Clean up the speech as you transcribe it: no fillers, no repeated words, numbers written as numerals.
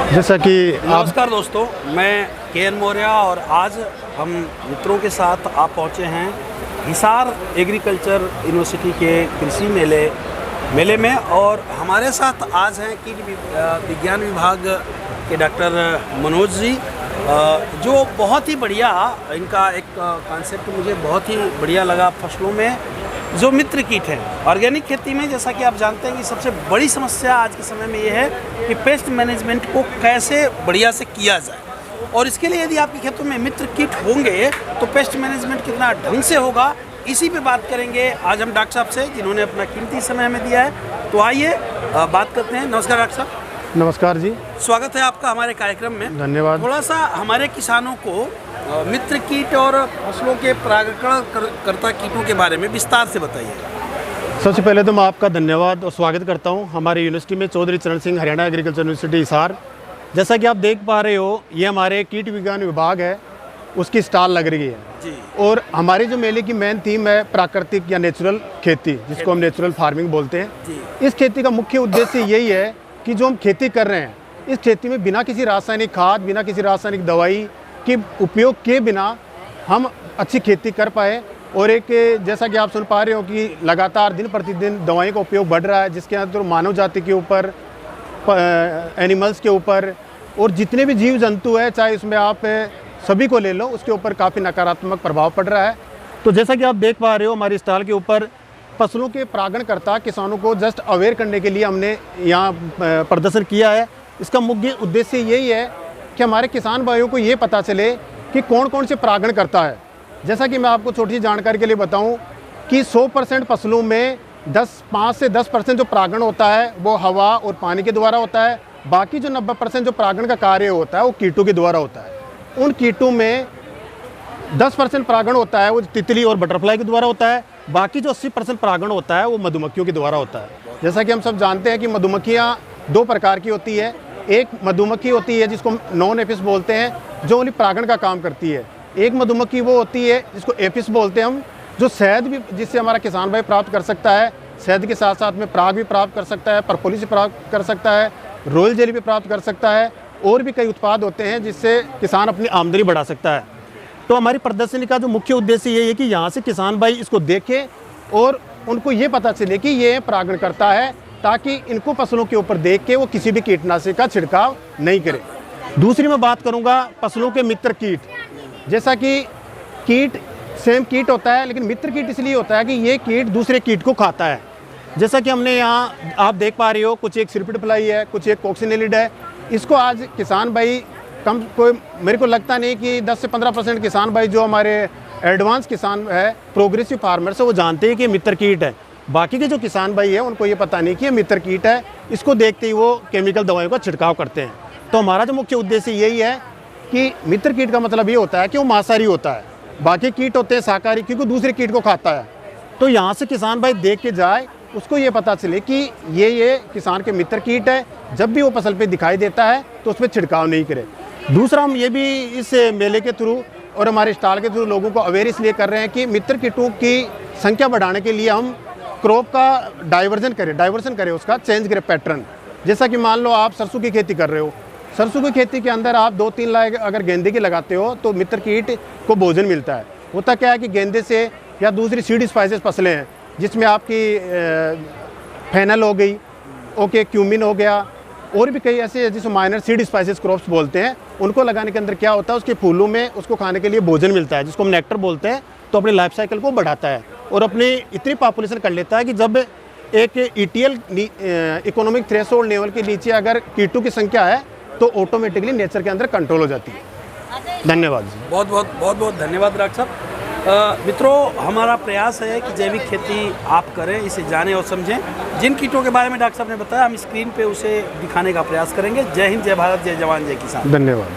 जैसा कि नमस्कार दोस्तों, मैं के.एन. मौर्य और आज हम मित्रों के साथ आप पहुंचे हैं हिसार एग्रीकल्चर यूनिवर्सिटी के कृषि मेले में। और हमारे साथ आज हैं कीट विज्ञान विभाग के डॉक्टर मनोज जी, जो बहुत ही बढ़िया, इनका एक कॉन्सेप्ट मुझे बहुत ही बढ़िया लगा। फसलों में जो मित्र कीट हैं, ऑर्गेनिक खेती में जैसा कि आप जानते हैं कि सबसे बड़ी समस्या आज के समय में ये है कि पेस्ट मैनेजमेंट को कैसे बढ़िया से किया जाए, और इसके लिए यदि आपके खेतों में मित्र कीट होंगे तो पेस्ट मैनेजमेंट कितना ढंग से होगा, इसी पे बात करेंगे आज हम डॉक्टर साहब से, जिन्होंने अपना कीमती समय हमें दिया है। तो आइए बात करते हैं। नमस्कार डॉक्टर साहब। नमस्कार जी, स्वागत है आपका हमारे कार्यक्रम में। धन्यवाद। थोड़ा सा हमारे किसानों को मित्र कीट और फसलों के परागणकर्ता कीटों के बारे में विस्तार से बताइए। सबसे पहले तो मैं आपका धन्यवाद और स्वागत करता हूं हमारी यूनिवर्सिटी में, चौधरी चरण सिंह हरियाणा एग्रीकल्चर यूनिवर्सिटी हिसार। जैसा कि आप देख पा रहे हो, ये हमारे कीट विज्ञान विभाग है, उसकी स्टॉल लग रही है जी। और हमारे जो मेले की मेन थीम है प्राकृतिक या नेचुरल खेती, जिसको हम नेचुरल फार्मिंग बोलते हैं जी। इस खेती का मुख्य उद्देश्य यही है कि जो हम खेती कर रहे हैं, इस खेती में बिना किसी रासायनिक खाद, बिना किसी रासायनिक दवाई के उपयोग के बिना हम अच्छी खेती कर पाए। और एक जैसा कि आप सुन पा रहे हो कि लगातार दिन प्रतिदिन दवाइयों का उपयोग बढ़ रहा है, जिसके अंदर मानव जाति के ऊपर, एनिमल्स के ऊपर और जितने भी जीव जंतु है, चाहे उसमें आप सभी को ले लो, उसके ऊपर काफ़ी नकारात्मक प्रभाव पड़ रहा है। तो जैसा कि आप देख पा रहे हो, हमारी स्टॉल के ऊपर फसलों के परागणकर्ता किसानों को जस्ट अवेयर करने के लिए हमने यहाँ प्रदर्शन किया है। इसका मुख्य उद्देश्य यही है कि हमारे किसान भाइयों को ये पता चले कि कौन कौन से परागण करता है। जैसा कि मैं आपको छोटी सी जानकारी के लिए बताऊं कि 100% फसलों में 5 से 10% जो परागण होता है वो हवा और पानी के द्वारा होता है। बाकी जो 90% जो परागण का कार्य होता है वो कीटों के द्वारा होता है। उन कीटों में 10% परागण होता है वो तितली और बटरफ्लाई के द्वारा होता है। बाकी जो 80% परागण होता है वो मधुमक्खियों के द्वारा होता है। जैसा कि हम सब जानते हैं कि मधुमक्खियाँ 2 प्रकार की होती है। एक मधुमक्खी होती है जिसको हम नॉन एपिस बोलते हैं, जो ओनली परागण का काम करती है। एक मधुमक्खी वो होती है जिसको एपिस बोलते हैं हम, जो शहद भी, जिससे हमारा किसान भाई प्राप्त कर सकता है। शहद के साथ साथ में पराग भी प्राप्त कर सकता है, परपोलिस भी प्राप्त कर सकता है, रॉयल जेली भी प्राप्त कर सकता है, और भी कई उत्पाद होते हैं जिससे किसान अपनी आमदनी बढ़ा सकता है। तो हमारी प्रदर्शनी का जो मुख्य उद्देश्य ये है कि यहाँ से किसान भाई इसको देखें और उनको ये पता चले कि ये परागण करता है, ताकि इनको फसलों के ऊपर देख के वो किसी भी कीटनाशक का छिड़काव नहीं करे। दूसरी मैं बात करूँगा फसलों के मित्र कीट। जैसा कि कीट सेम कीट होता है, लेकिन मित्र कीट इसलिए होता है कि ये कीट दूसरे कीट को खाता है। जैसा कि हमने यहाँ आप देख पा रहे हो, कुछ एक सिरपिड फ्लाई है, कुछ एक कॉक्सिनेलिड है। इसको आज किसान भाई मेरे को लगता नहीं कि 10 से 15% किसान भाई जो हमारे एडवांस किसान है, प्रोग्रेसिव फार्मर्स है, वो जानते हैं कि मित्र कीट है। बाकी के जो किसान भाई है उनको ये पता नहीं कि ये मित्र कीट है। इसको देखते ही वो केमिकल दवाइयों का छिड़काव करते हैं। तो हमारा जो मुख्य उद्देश्य यही है कि मित्र कीट का मतलब ये होता है कि वो मांसाहारी होता है, बाकी कीट होते हैं शाकाहारी, क्योंकि दूसरे कीट को खाता है। तो यहाँ से किसान भाई देख के जाए, उसको ये पता चले कि ये किसान के मित्र कीट है। जब भी वो फसल पे दिखाई देता है तो उस पर छिड़काव नहीं करे। दूसरा, हम ये भी इस मेले के थ्रू और हमारे स्टॉल के थ्रू लोगों को अवेयर इसलिए कर रहे हैं कि मित्र कीटों की संख्या बढ़ाने के लिए हम क्रॉप का डाइवर्सन करें, उसका चेंज करें पैटर्न। जैसा कि मान लो आप सरसों की खेती कर रहे हो, सरसों की खेती के अंदर आप 2-3 लाख अगर गेंदे की लगाते हो तो मित्र कीट को भोजन मिलता है। होता क्या है कि गेंदे से या दूसरी सीड स्पाइसेस फसलें हैं जिसमें आपकी फेनल हो गई, ओके, क्यूमिन हो गया, और भी कई ऐसे जिसको माइनर सीड स्पाइसेस क्रॉप्स बोलते हैं, उनको लगाने के अंदर क्या होता है, उसके फूलों में उसको खाने के लिए भोजन मिलता है, जिसको हम नेक्टर बोलते हैं। तो अपनी लाइफ साइकिल को बढ़ाता है और अपनी इतनी पॉपुलेशन कर लेता है कि जब एक ETL इकोनॉमिक थ्रेशोल्ड लेवल के नीचे अगर कीटों की संख्या है तो ऑटोमेटिकली नेचर के अंदर कंट्रोल हो जाती है। धन्यवाद जी। बहुत बहुत धन्यवाद डॉक्टर साहब। मित्रों, हमारा प्रयास है कि जैविक खेती आप करें, इसे जानें और समझें। जिन कीटों के बारे में डॉक्टर साहब ने बताया, हम स्क्रीन पे उसे दिखाने का प्रयास करेंगे। जय हिंद, जय भारत, जय जवान, जय किसान। धन्यवाद।